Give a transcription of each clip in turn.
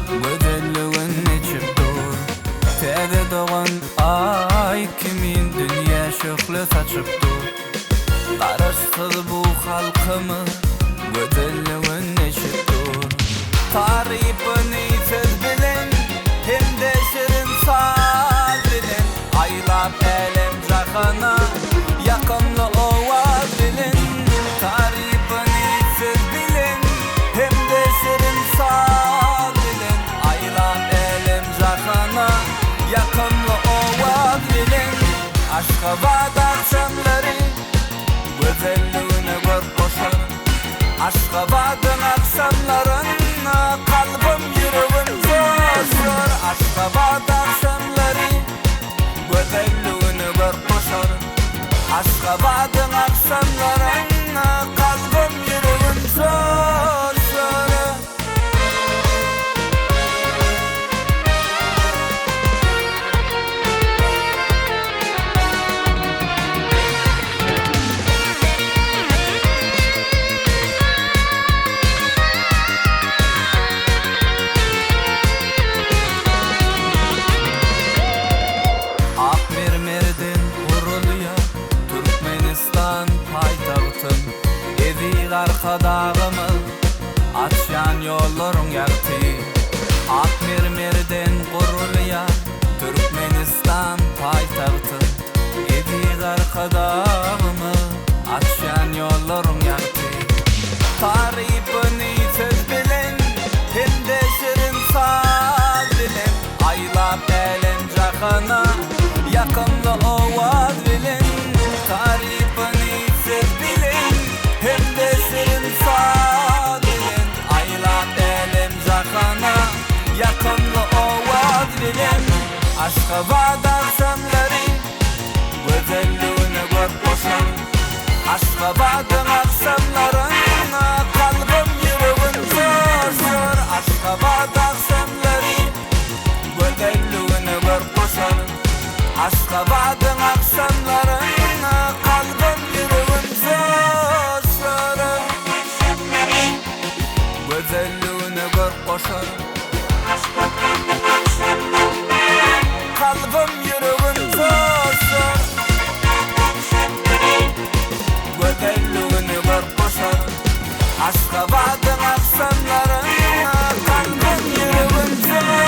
Gözelligin içip dur. Tede doğan ay kimin dünya şöhle saçıp dur. Karışsız bu halkımı gözelligin içip dur. Tarifini söz bilin, hem de şirin saz bilin. Aylap elim cakana, yakımlı ovaz bilin. Tarifini söz bilin, hem de şirin saz bilin. Aylap elim cakana, yakımlı ovaz bilin. Aşkabat akşamları güzelliğine gör koşar. Aşkabat'ın akşamlarına kalbim yüreğim coşar. Aşkabat akşamları güzelliğine gör koşar. Aşkabat'ın akşamlarına kalbim yüreğim coşar. Arkadağımı açyan yollarım yaktı. Akmirmirden Gurulya Türkmenistan paytahtı. Edik arkadağımı açyan yollarım yaktı. Tarifini söz bilin, hem de şirin saz bilin. Aylap elim cakana, yakımlı ovaz bilin. Tarifini söz bilin, hem de şirin saz bilin. Aylap elim cakana, yakımlı ovaz bilin. Aşkabat akşamları güzelliğine gör koşar. Aşkabat'ın akşamlarına kalbim yüreğim coşar. Aşkabat akşamları güzelliğine gör koşar. Aşkabat'ın akşamlarına kalbim yüreğim coşar. Güzelliğine gör koşar. Kalbim yüreğim coşar. Güzelliğine gör koşar. Aşkabat'ın akşamlarına kalbim yüreğim coşar.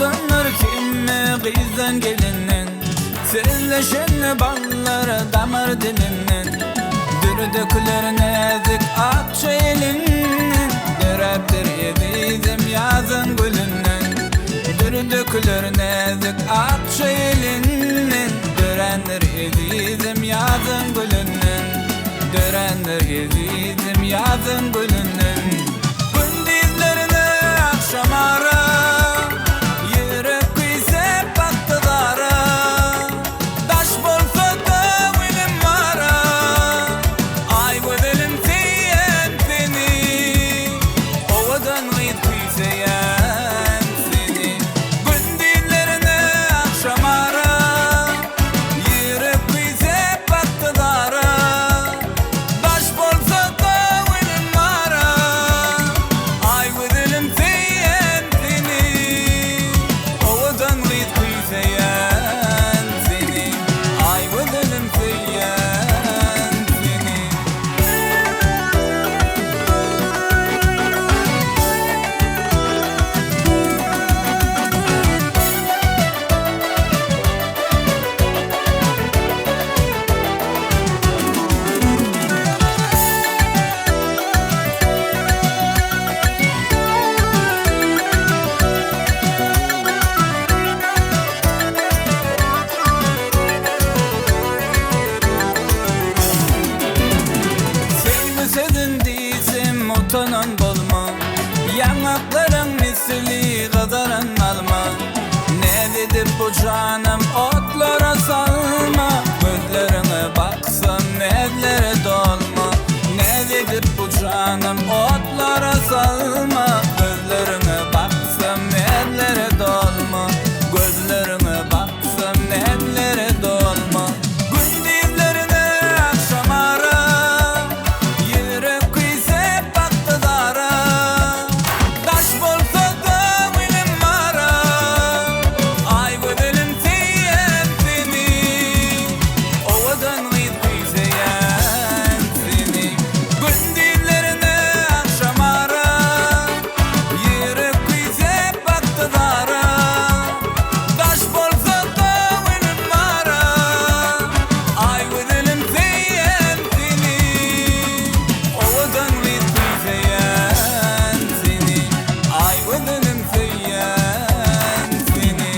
Dönür kimme kızdan gelinin, sizleşen balları damar dilinin. Dürdükler nezik akça elinin, döreptir edizim yazın gülünün. Dürdükler nezik akça elinin, dörendir edizim yazın gülünün. Dörendir edizim yazın gülünün. Gündüzlerine akşam ara, utanın bulma, yanakların misli kazaran alma. Ne dedi bu canım otlara salma, gözlerine baksam evlere dolma. Ne dedi bu canım canım otlara salma. Gözlerine baksam ellere dolma. Gözlerine baksam ellere dolma. Gündüzlerine akşam ara, yürek kıysa baktı dara. Taş bolsa da bilim mara, ay gözlerim seyen seni. Ovadan kıysayan seni. Gündüzlerine akşam ara, yürek kıysa baktı dara. Taş bolsa da bilim mara, ay gözlerim seyen seni. Ovadan kıysayan seni, ay gözlerim seyen seni.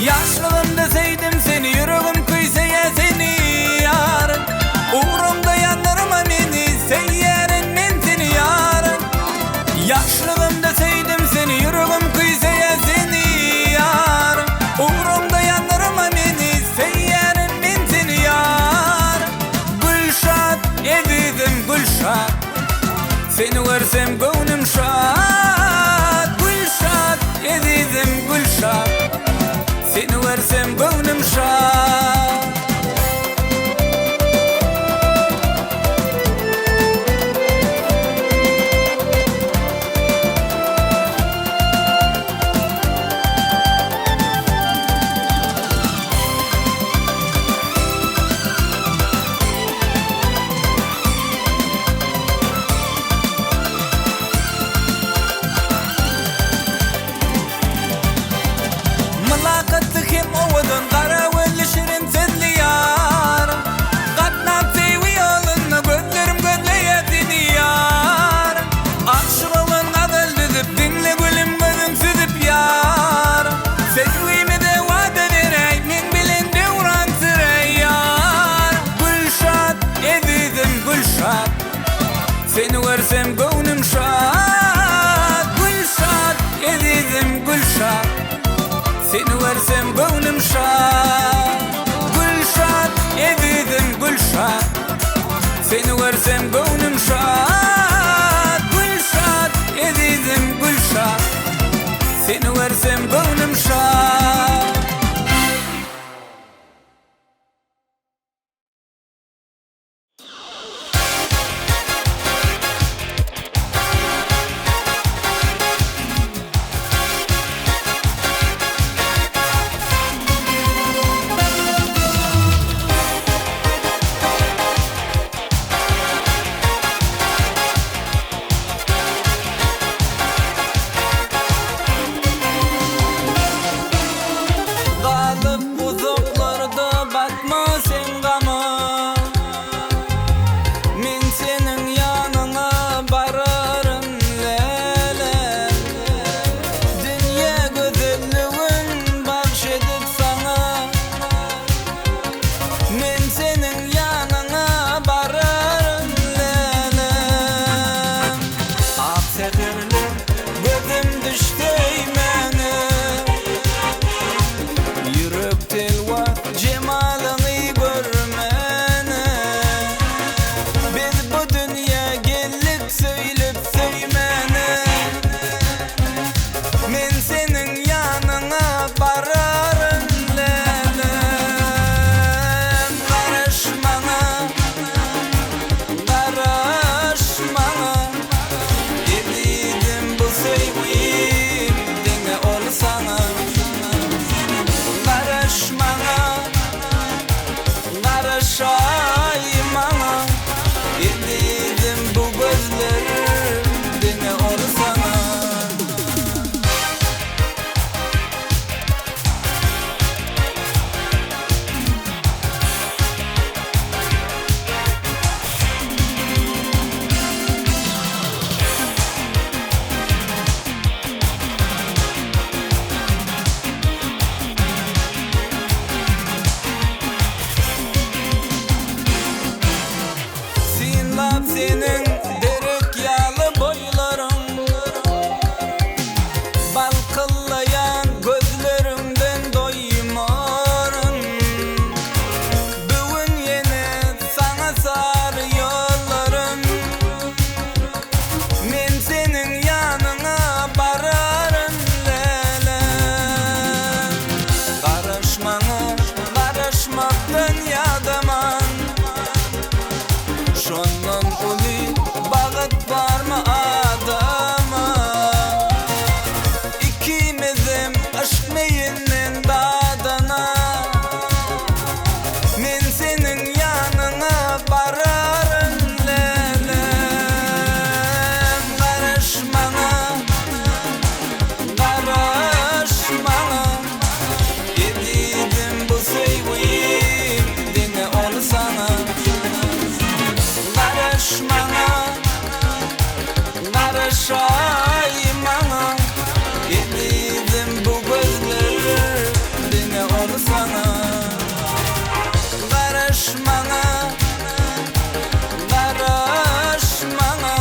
Yaşlılığım deseydim seni, yüreğim kıysaya seni yar. Uğrumda yanlarıma beni, seyyerin men seni yar. Yaşlılığım deseydim seni, yüreğim kıysaya seni yar. Uğrumda yanlarıma beni, seyyerin men seni yar. Gülşat edizim gülşat, seni görsem gönlüm şad. Gülşat edizim gülşat, seni versem gönlüm şad. Mılakatlı hem ovadan kara gözlü şirin sözlü yar. Katnap sevi yolunu gözlerim gözleye seni yar. Aşık olan adıl düzüp dinle gülüm gözüm süzüp yar. Sevgimi de vaat ederek min bilin devran sürey yar. Gülşat edizim gülşat, seni görsem gönlüm şad. Gülşat edizim gülşat, seni versem gönlüm şad. Gülşat edizim gülşat, seni versem gönlüm şad. Gülşat edizim gülşat, seni versem gönlüm şad. Yedim bu gözlerim dine olsana. Senin derek yağlı boyların, balkıllayan gözlerimden doymarın. Bugün yine sana sarı yollarım, men senin yanına bararım lele. Karışmana, karışmaktan yadaman, şondan uli bağıt var mı adama? İkimizim aşk meyinin dadana, men senin yanına bararım lelem. Karışmana, karışmana, yedim bu sevgim dine olsana. Karışmana, karışaymana, yedim bu gözleri dine olsana. Karışmana, karışmana,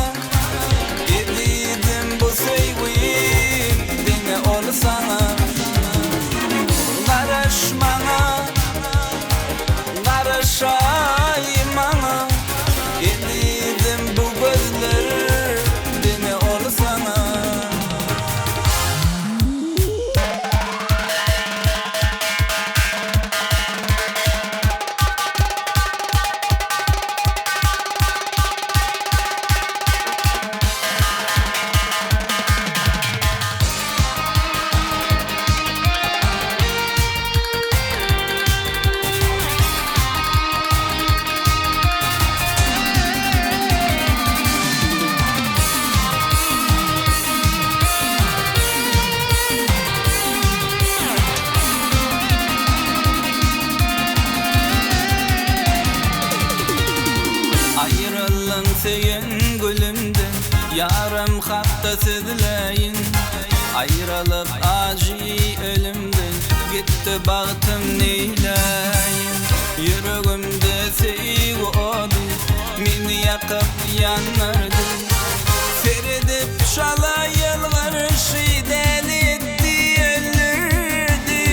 yedim bu sevgim dine olsana. Karışmana, karışaymana, yedim bu gözleri dine olsana. Ayrılın seyin gülümden, yarım hatta sizleyin. Ayrılıp acı ölümden, gitti baktım neyleyin. Yüreğimde sevgi oldu, meni yakıp yanardı. Feridip şala yalvarışı deli etti, öldürdü.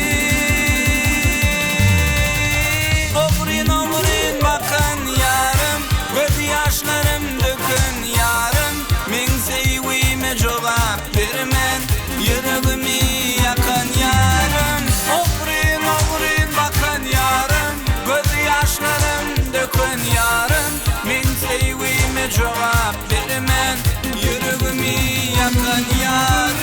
Omrin omrin bakan yarım, göz yaşlarım dökün yarım. Men sevgime cevap vermen, yüreğimi yakan yarım. Omrin omrin bakan yarım, göz yaşlarım dökün yarım. Men sevgime cevap vermen, yüreğimi yakan yarım.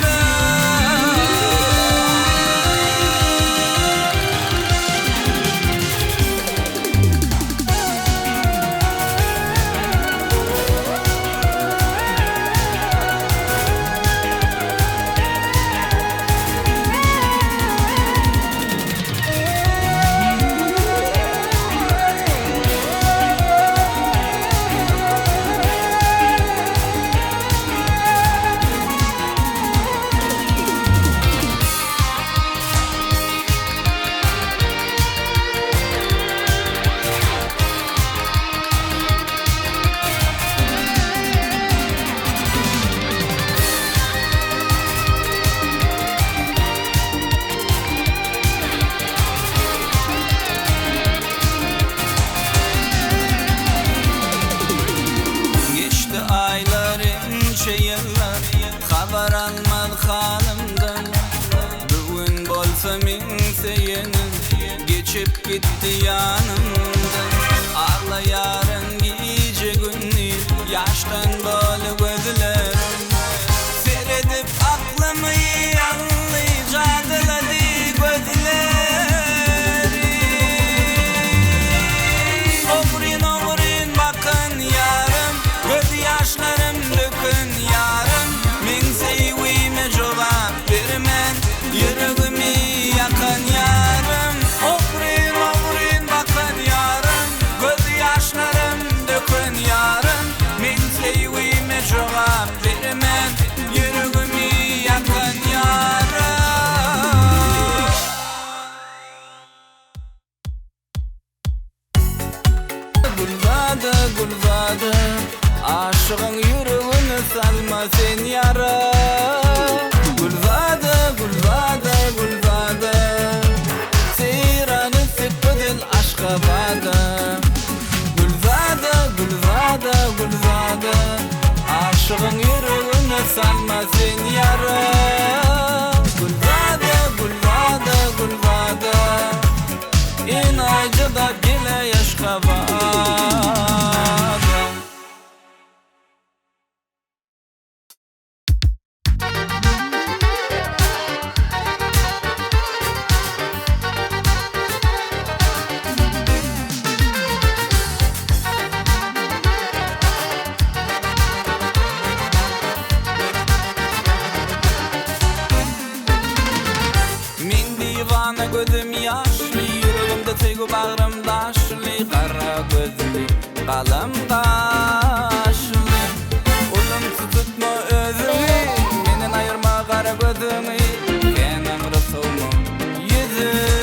Haber almaz halimden, bugün bolsa men seyenin, geçip gitti yanımdan. Ağlayarın gece gündüz, yaştan böyle gözlerim. Seyredip aklımı anlayacaklar gözlerim. Omrin omrin bakın yarım, aşığın yüreğini salma sen yara. Gulzade, Gulzade, Gulzade, seyranı sıkıdın aşka bada. Gulzade, Gulzade, Gulzade, aşığın yüreğini salma sen yara. Gulzade, Gulzade, Gulzade, inaycıda gile yaşka bada. Divana gözüm yaşlı, yüreğimde tegu bağrım daşlı, kara gözlü, kalem kaşlı. Ulum tutma özümü, menden ayırma kara gözümü, kenem rasumu yüzümü.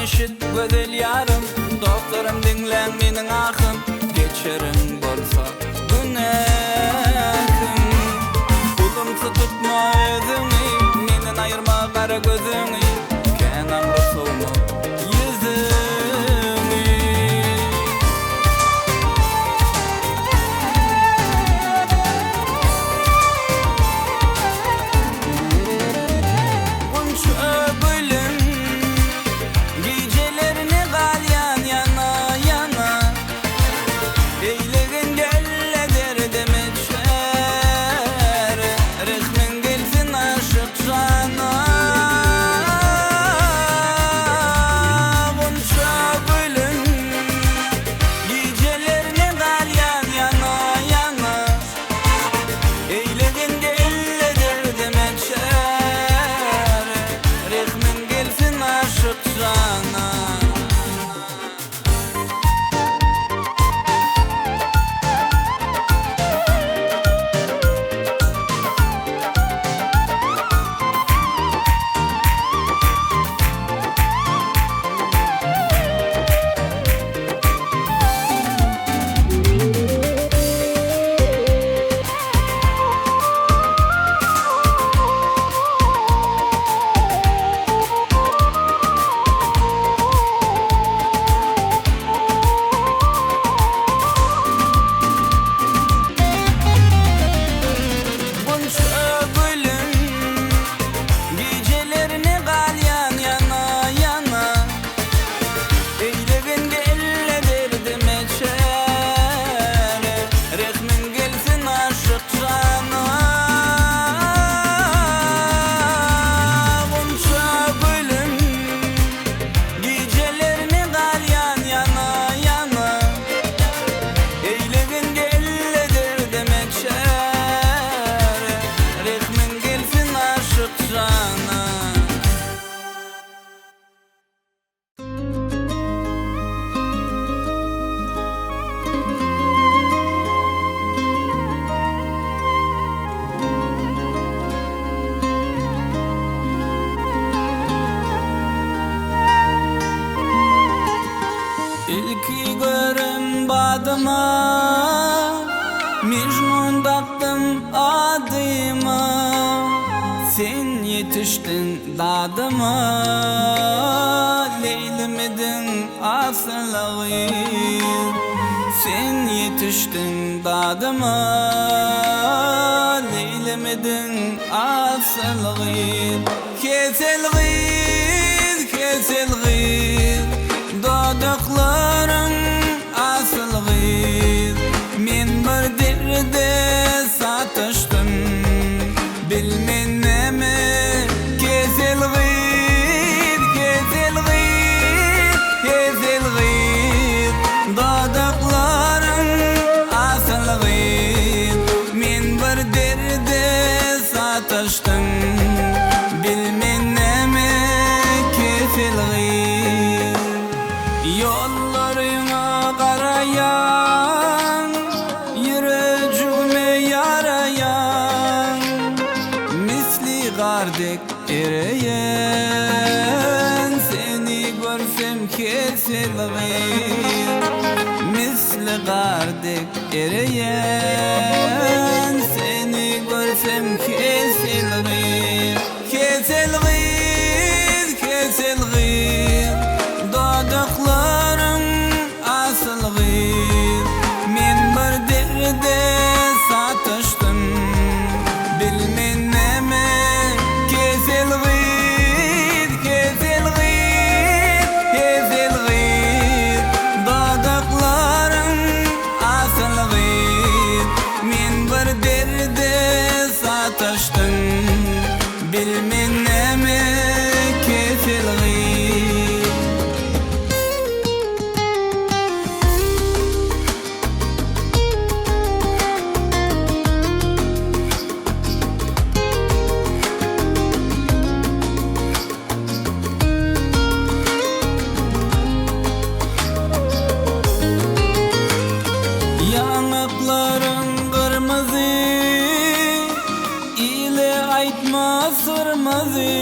Eşit gözel yarım, dostlarım dinlen menin ahım, geçerim bolsa günahım. Kulumsa tutma özünü, menden ayırma kara gözünü, kenem rasumu yüzümü. adıma, Mecnun baktım adıma, sen yetiştin dadıma, Leylim edin asıl gıyır. Sen yetiştin dadıma, leylemedin asıl gıyır. Kesel gıyır, kesel gıyır, dodakların asıl gıyır. Men bir derde satıştım, bilmen neme. Kesel gıyır, kesel gıyır, kesel gıyır, dodakların asıl gıyır. Men bir derde satıştım, bilmen neme. Kesel gıyır. Yollarına karayan, yüreğime yarayan, misli gardek ereyen, seni görsem kesel gıyır. Misli gardek ereyen, seni görsem kesel gıyır. Kesel gıyır, kesel gıyır, dodaklarım asıl gıyır. Men bir derde satıştım, bilmen neme. Kesel gıyır, kesel gıyır, kesel gıyır, dodaklarım asıl gıyır. Men bir derde satıştım, bilmen neme. Kesel gıyır. Yanakların kırmızı, ile aytma sırmızı.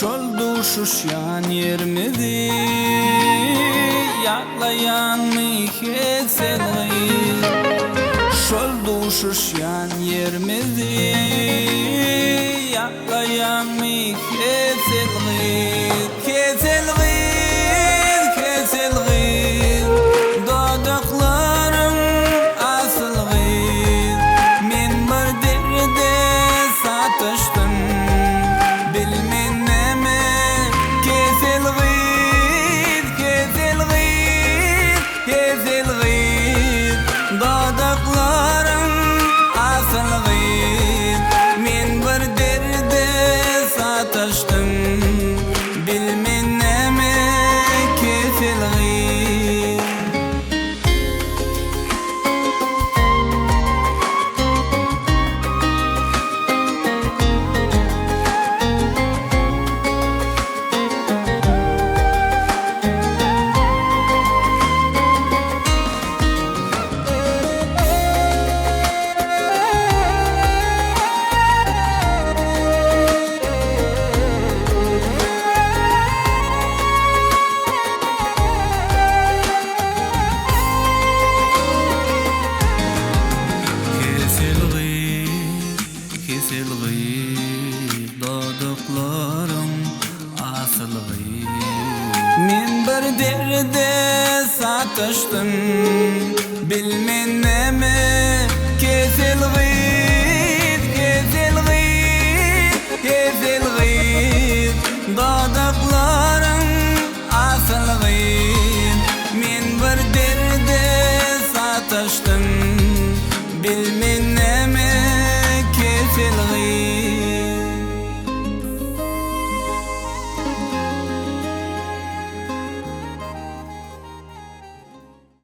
Şol duşuşyan yermedi, yaklayan mı kesel gıyır. Şol duşuşyan yermedi, yaklayan mı kesel gıyır. Kesel gıyır, kesel gıyır, dodaklarım asıl gıyır. Men bir derde satıştım, bilmen neme. Kesel gıyır, kesel gıyır, kesel gıyır, dodaklarım asıl gıyır. Men bir derde satıştım, bilmen neme. Kesel gıyır. Kesel gıyır, kesel gıyır, dodaklarım asıl gıyır. Men bir derde satıştım, bilmen neme. Kesel gıyır, kesel gıyır, kesel gıyır, dodaklarım asıl gıyır. Men bir derde satıştım, bilmen neme. Kesel gıyır.